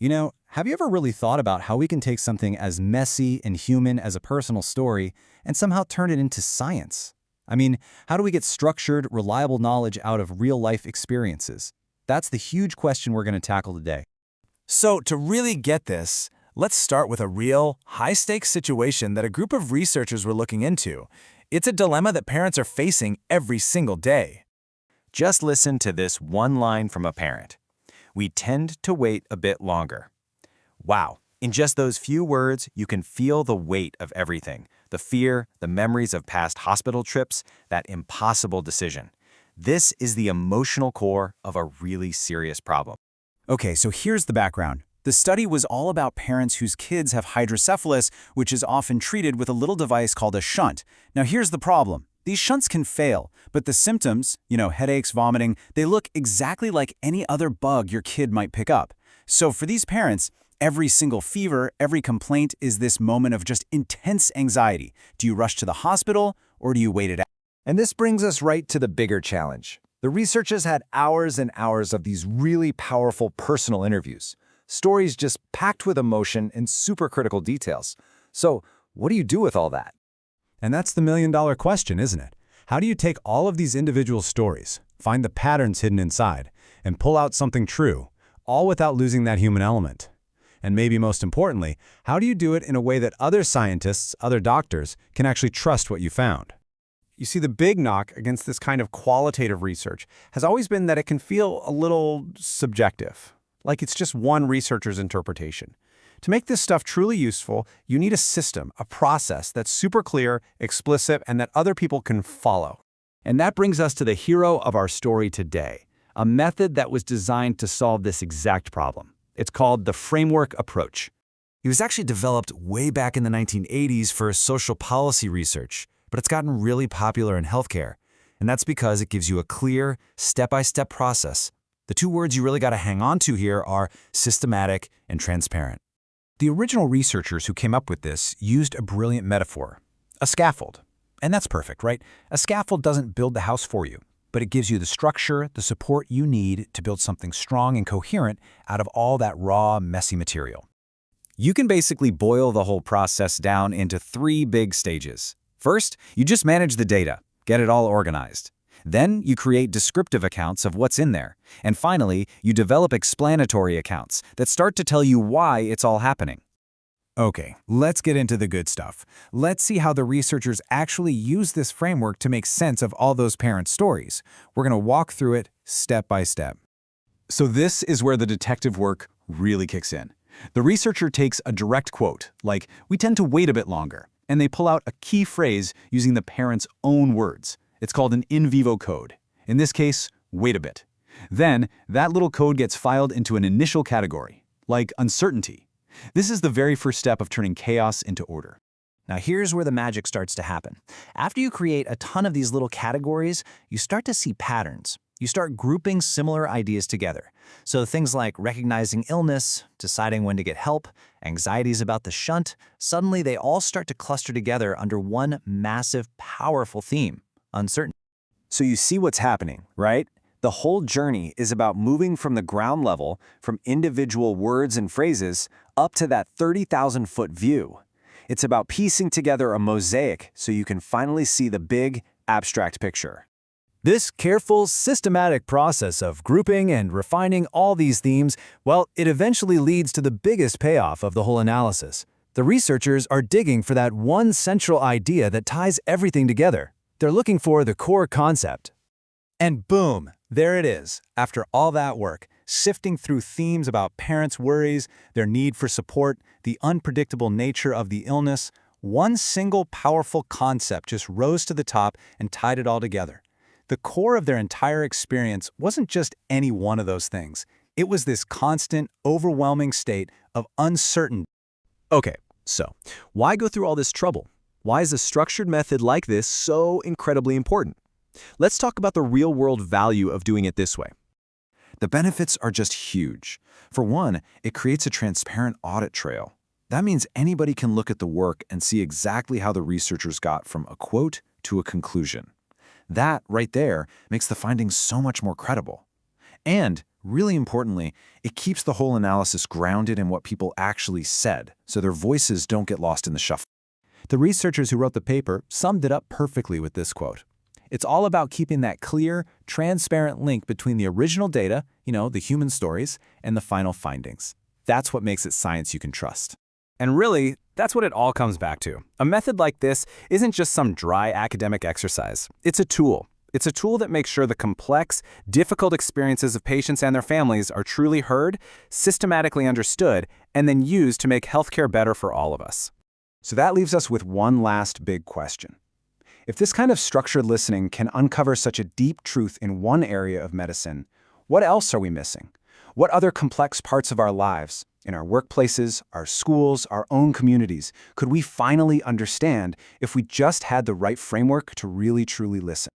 Have you ever really thought about how we can take something as messy and human as a personal story and somehow turn it into science? I mean, how do we get structured, reliable knowledge out of real-life experiences? That's the huge question we're going to tackle today. So to really get this, let's start with a real, high-stakes situation that a group of researchers were looking into. It's a dilemma that parents are facing every single day. Just listen to this one line from a parent. We tend to wait a bit longer. Wow, in just those few words, you can feel the weight of everything. The fear, the memories of past hospital trips, that impossible decision. This is the emotional core of a really serious problem. Okay, so here's the background. The study was all about parents whose kids have hydrocephalus, which is often treated with a little device called a shunt. Now here's the problem. These shunts can fail, but the symptoms, headaches, vomiting, they look exactly like any other bug your kid might pick up. So for these parents, every single fever, every complaint is this moment of just intense anxiety. Do you rush to the hospital or do you wait it out? And this brings us right to the bigger challenge. The researchers had hours and hours of these really powerful personal interviews, stories just packed with emotion and super critical details. So what do you do with all that? And that's the million-dollar question, isn't it? How do you take all of these individual stories, find the patterns hidden inside, and pull out something true, all without losing that human element? And maybe most importantly, how do you do it in a way that other scientists, other doctors, can actually trust what you found? You see, the big knock against this kind of qualitative research has always been that it can feel a little subjective, like it's just one researcher's interpretation. To make this stuff truly useful, you need a system, a process that's super clear, explicit, and that other people can follow. And that brings us to the hero of our story today, a method that was designed to solve this exact problem. It's called the framework approach. It was actually developed way back in the 1980s for social policy research, but it's gotten really popular in healthcare. And that's because it gives you a clear, step-by-step process. The two words you really got to hang on to here are systematic and transparent. The original researchers who came up with this used a brilliant metaphor, a scaffold. And that's perfect, right? A scaffold doesn't build the house for you, but it gives you the structure, the support you need to build something strong and coherent out of all that raw, messy material. You can basically boil the whole process down into 3 big stages. First, you just manage the data, get it all organized. Then you create descriptive accounts of what's in there. And finally, you develop explanatory accounts that start to tell you why it's all happening. Okay, let's get into the good stuff. Let's see how the researchers actually use this framework to make sense of all those parent stories. We're going to walk through it step by step. So this is where the detective work really kicks in. The researcher takes a direct quote, like, "We tend to wait a bit longer," and they pull out a key phrase using the parent's own words. It's called an in vivo code. In this case, wait a bit. Then, that little code gets filed into an initial category, like uncertainty. This is the very first step of turning chaos into order. Now here's where the magic starts to happen. After you create a ton of these little categories, you start to see patterns. You start grouping similar ideas together. So things like recognizing illness, deciding when to get help, anxieties about the shunt, suddenly they all start to cluster together under one massive, powerful theme: uncertainty. So you see what's happening, right? The whole journey is about moving from the ground level, from individual words and phrases, up to that 30,000-foot view. It's about piecing together a mosaic so you can finally see the big, abstract picture. This careful, systematic process of grouping and refining all these themes, well, it eventually leads to the biggest payoff of the whole analysis. The researchers are digging for that one central idea that ties everything together. They're looking for the core concept. And boom, there it is. After all that work, sifting through themes about parents' worries, their need for support, the unpredictable nature of the illness, one single powerful concept just rose to the top and tied it all together. The core of their entire experience wasn't just any one of those things. It was this constant, overwhelming state of uncertainty. Okay, so why go through all this trouble? Why is a structured method like this so incredibly important? Let's talk about the real-world value of doing it this way. The benefits are just huge. For one, it creates a transparent audit trail. That means anybody can look at the work and see exactly how the researchers got from a quote to a conclusion. That, right there, makes the findings so much more credible. And Really importantly, it keeps the whole analysis grounded in what people actually said, so their voices don't get lost in the shuffle. The researchers who wrote the paper summed it up perfectly with this quote. It's all about keeping that clear, transparent link between the original data, the human stories, and the final findings. That's what makes it science you can trust. And really, that's what it all comes back to. A method like this isn't just some dry academic exercise. It's a tool. It's a tool that makes sure the complex, difficult experiences of patients and their families are truly heard, systematically understood, and then used to make healthcare better for all of us. So that leaves us with one last big question. If this kind of structured listening can uncover such a deep truth in one area of medicine, what else are we missing? What other complex parts of our lives, in our workplaces, our schools, our own communities, could we finally understand if we just had the right framework to really truly listen?